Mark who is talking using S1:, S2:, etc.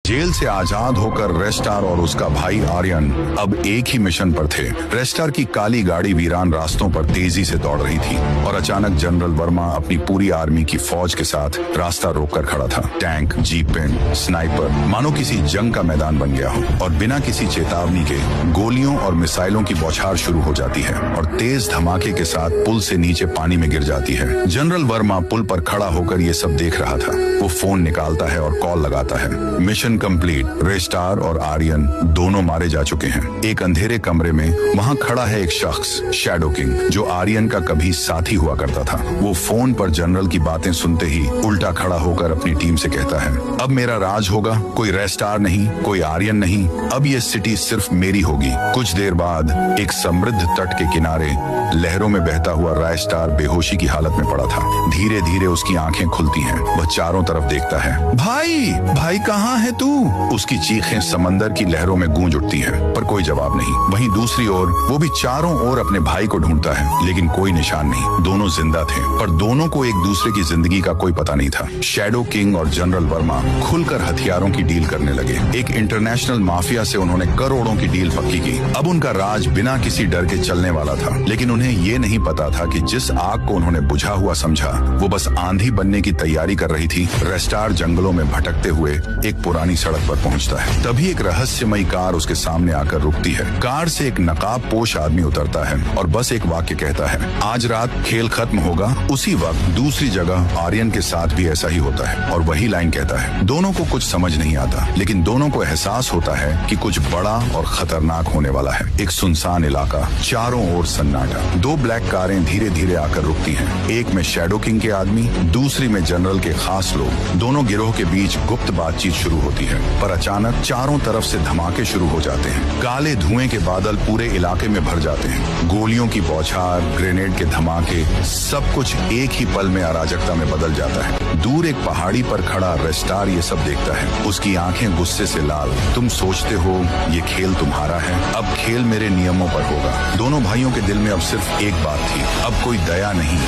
S1: Jail से आजाद होकर रेस्टार और उसका भाई आर्यन अब एक ही मिशन पर थे। रेस्टार की काली गाड़ी वीरान रास्तों पर तेजी से दौड़ रही थी और अचानक जनरल वर्मा अपनी पूरी आर्मी की फौज के साथ रास्ता रोककर खड़ा था। टैंक, जीपें, स्नाइपर, मानो किसी जंग का मैदान बन गया हो और बिना किसी चेतावनी के गोलियों और मिसाइलों की बौछार शुरू हो जाती है और तेज धमाके के साथ पुल से नीचे पानी में गिर जाती है। जनरल वर्मा पुल पर खड़ा होकर ये सब देख रहा था। वो फोन निकालता है और कॉल लगाता है। Mission complete. रेस्टार और आर्यन दोनों मारे जा चुके हैं। एक अंधेरे कमरे में वहाँ खड़ा है एक शख्स, शैडो किंग, जो आर्यन का कभी साथी हुआ करता था। वो फोन पर जनरल की बातें सुनते ही उल्टा खड़ा होकर अपनी टीम से कहता है, अब मेरा राज होगा, कोई रेस्टार नहीं, कोई आर्यन नहीं, अब ये सिटी सिर्फ मेरी होगी। कुछ देर बाद एक समृद्ध तट के किनारे लहरों में बहता हुआ रेस्टार बेहोशी की हालत में पड़ा था। धीरे धीरे उसकी आंखें खुलती हैं। वह चारों तरफ देखता है। भाई, भाई कहाँ है तू? उसकी चीखें समंदर की लहरों में गूंज उठती हैं, पर कोई जवाब नहीं। वहीं दूसरी ओर वो भी चारों ओर अपने भाई को ढूंढता है, लेकिन कोई निशान नहीं। दोनों जिंदा थे, पर दोनों को एक दूसरे की जिंदगी का कोई पता नहीं था। शैडो किंग और जनरल वर्मा खुलकर हथियारों की डील करने लगे। एक इंटरनेशनल माफिया से उन्होंने करोड़ों की डील पक्की की। अब उनका राज बिना किसी डर के चलने वाला था, लेकिन उन्हें ये नहीं पता था कि जिस आग को उन्होंने बुझा हुआ समझा, वो बस आंधी बनने की तैयारी कर रही थी। रेस्टार जंगलों में भटकते हुए एक पुरानी सड़क पर पहुंचता है। तभी एक रहस्यमयी कार उसके सामने आकर रुकती है। कार से एक नकाबपोश आदमी उतरता है और बस एक वाक्य कहता है, आज रात खेल खत्म होगा। उसी वक्त दूसरी जगह आर्यन के साथ भी ऐसा ही होता है और वही लाइन कहता है। दोनों को कुछ समझ नहीं आता, लेकिन दोनों को एहसास होता है कि कुछ बड़ा और खतरनाक होने वाला है। एक सुनसान इलाका, चारों ओर सन्नाटा। दो ब्लैक कारें धीरे धीरे आकर रुकती हैं। एक में शैडो किंग के आदमी, दूसरी में जनरल के खास लोग। दोनों गिरोह के बीच गुप्त बातचीत शुरू होती है, पर अचानक चारों तरफ से धमाके शुरू हो जाते हैं। काले धुएं के बादल पूरे इलाके में भर जाते हैं। गोलियों की बौछार, ग्रेनेड के धमाके, सब कुछ एक ही पल में अराजकता में बदल जाता है। दूर एक पहाड़ी पर खड़ा रेस्टार ये सब देखता है। उसकी आंखें गुस्से से लाल। तुम सोचते हो ये खेल तुम्हारा है, अब खेल मेरे नियमों पर होगा। दोनों भाइयों के दिल में अब सिर्फ एक बात थी, अब कोई दया नहीं।